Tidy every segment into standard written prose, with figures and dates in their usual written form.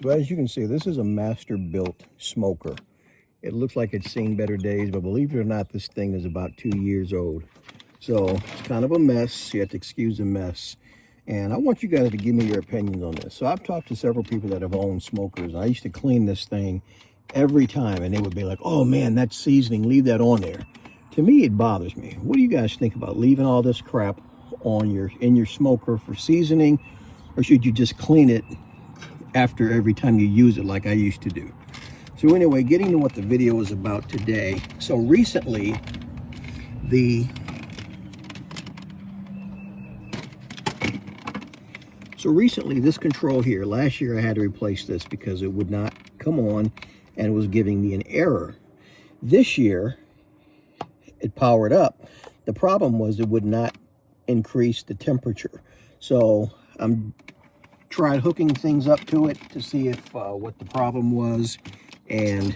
So as you can see, this is a Masterbuilt smoker. It looks like it's seen better days, but believe it or not, this thing is about 2 years old. So it's kind of a mess. You have to excuse the mess. And I want you guys to give me your opinions on this. So I've talked to several people that have owned smokers. I used to clean this thing every time, and they would be like, oh man, that's seasoning, leave that on there. To me, it bothers me. What do you guys think about leaving all this crap on in your smoker for seasoning, or should you just clean it after every time you use it like I used to do? So anyway, getting to what the video is about today. So recently, this control here, last year I had to replace this because it would not come on and it was giving me an error. This year, it powered up. The problem was it would not increase the temperature. So I'm tried hooking things up to it to see if what the problem was, and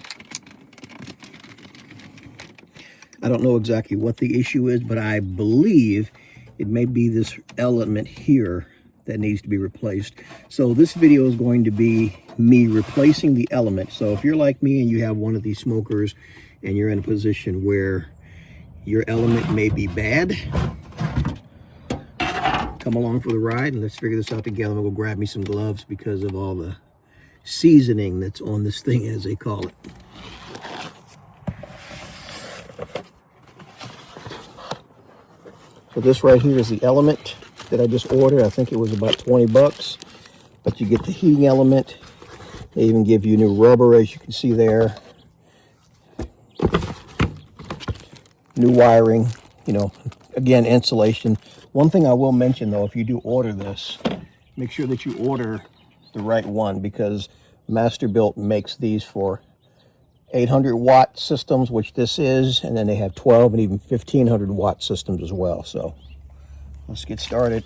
I don't know exactly what the issue is, but I believe it may be this element here that needs to be replaced. So this video is going to be me replacing the element. So if you're like me and you have one of these smokers and you're in a position where your element may be bad, come along for the ride and let's figure this out together. I'm gonna go grab me some gloves because of all the seasoning that's on this thing, as they call it. So this right here is the element that I just ordered. I think it was about 20 bucks, but you get the heating element. They even give you new rubber, as you can see there. New wiring, you know, again, insulation. One thing I will mention though, if you do order this, make sure that you order the right one, because Masterbuilt makes these for 800 watt systems, which this is, and then they have 12 and even 1500 watt systems as well. So let's get started.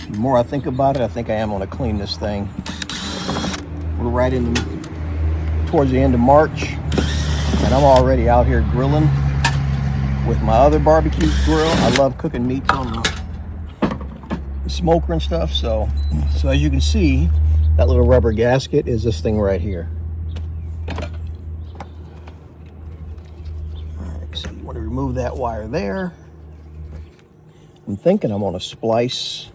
The more I think about it, I think I am going to clean this thing. We're right in towards the end of March, and I'm already out here grilling with my other barbecue grill. I love cooking meats on the smoker and stuff. So as you can see, that little rubber gasket is this thing right here. All right, so you want to remove that wire there. I'm thinking I'm going to splice,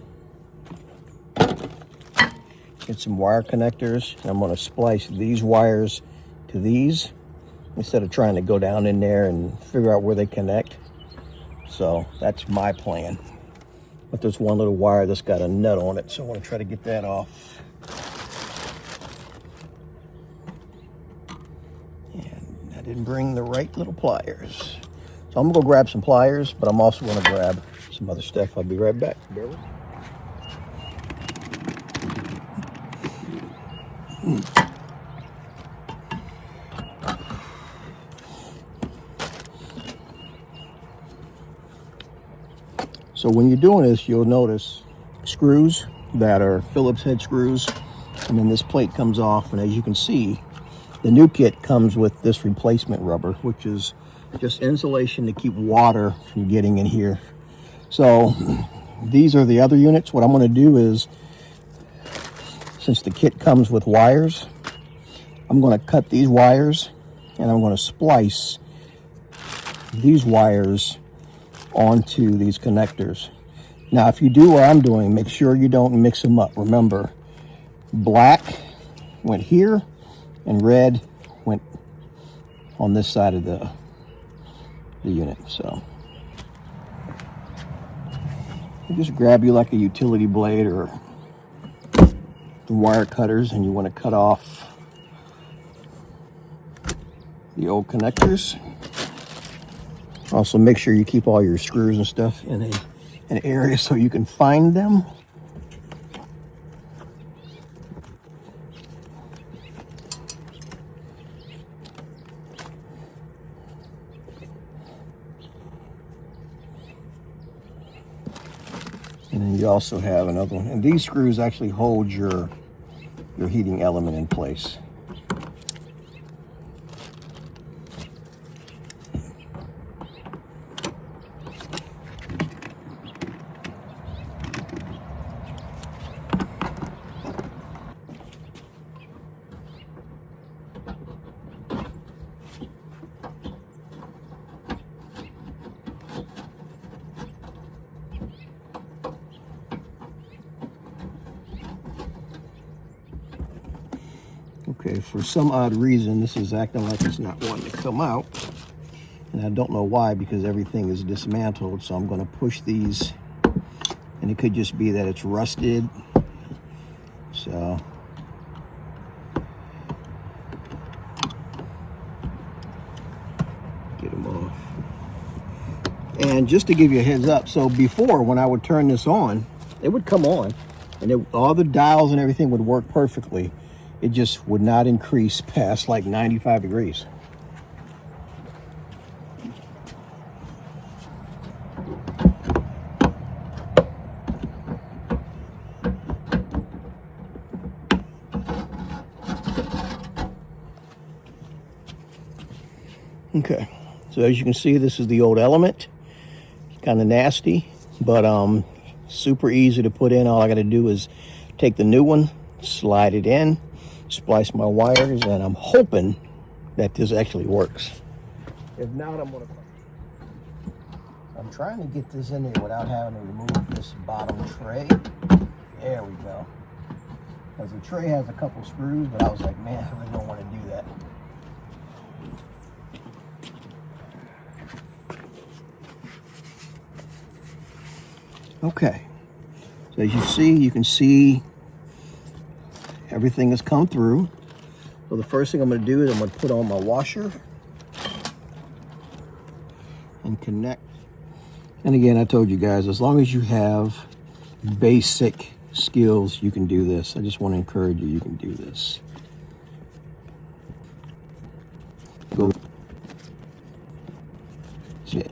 get some wire connectors, and I'm going to splice these wires to these instead of trying to go down in there and figure out where they connect. So that's my plan. But there's one little wire that's got a nut on it, so I want to try to get that off. And I didn't bring the right little pliers. So I'm going to go grab some pliers, but I'm also going to grab some other stuff. I'll be right back. Bear with me. So when you're doing this, you'll notice screws that are Phillips head screws, and then this plate comes off, and as you can see, the new kit comes with this replacement rubber, which is just insulation to keep water from getting in here. So these are the other units. What I'm going to do is, since the kit comes with wires, I'm going to cut these wires and I'm going to splice these wires onto these connectors. Now, if you do what I'm doing, make sure you don't mix them up. Remember, black went here and red went on this side of the unit. So you just grab you like a utility blade or the wire cutters, and you want to cut off the old connectors. Also, make sure you keep all your screws and stuff in an area so you can find them. And then you also have another one. And these screws actually hold your heating element in place. Okay, for some odd reason, this is acting like it's not wanting to come out. And I don't know why, because everything is dismantled. So I'm going to push these, and it could just be that it's rusted. So get them off. And just to give you a heads up, so before, when I would turn this on, it would come on, and all the dials and everything would work perfectly. It just would not increase past like 95 degrees. Okay, so as you can see, this is the old Element. It's kind of nasty, but super easy to put in. All I got to do is take the new one, slide it in, splice my wires, and I'm hoping that this actually works. If not, I'm trying to get this in there without having to remove this bottom tray. There we go. Because the tray has a couple screws, but I was like, man, I really don't want to do that. Okay, so as you can see everything has come through. So the first thing I'm going to do is I'm going to put on my washer and connect. And again, I told you guys, as long as you have basic skills, you can do this. I just want to encourage you, you can do this. Go. Shit.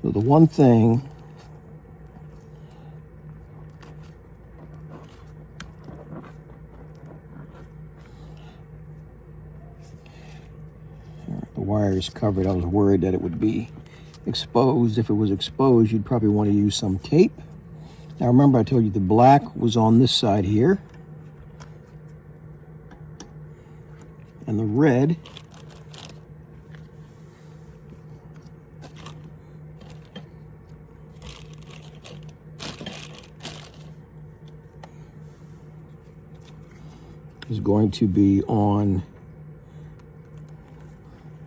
So the one thing the wire is covered. I was worried that it would be exposed. If it was exposed, you'd probably want to use some tape. Now remember, I told you the black was on this side here, and the red is going to be on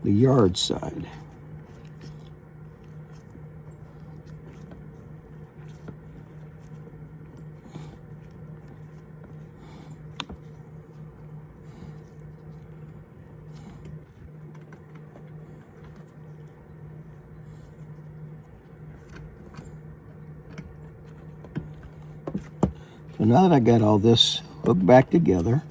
the yard side. So now that I got all this hooked back together,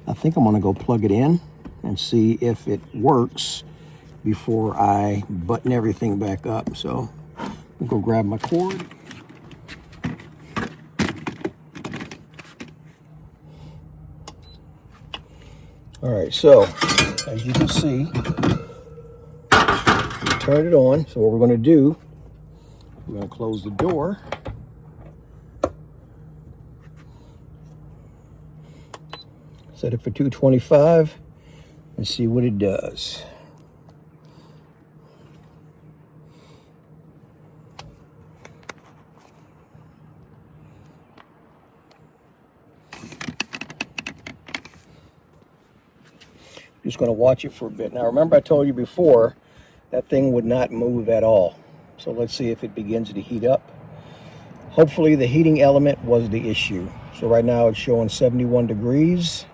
I think I'm gonna go plug it in and see if it works before I button everything back up. So I'll go grab my cord. All right, so as you can see, turn it on. So what we're gonna do, we're gonna close the door. Set it for 225 and see what it does. Just going to watch it for a bit. Now remember I told you before that thing would not move at all. So let's see if it begins to heat up. Hopefully the heating element was the issue. So right now it's showing 71 degrees.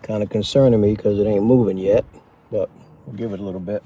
Kind of concerning me because it ain't moving yet, but we'll give it a little bit.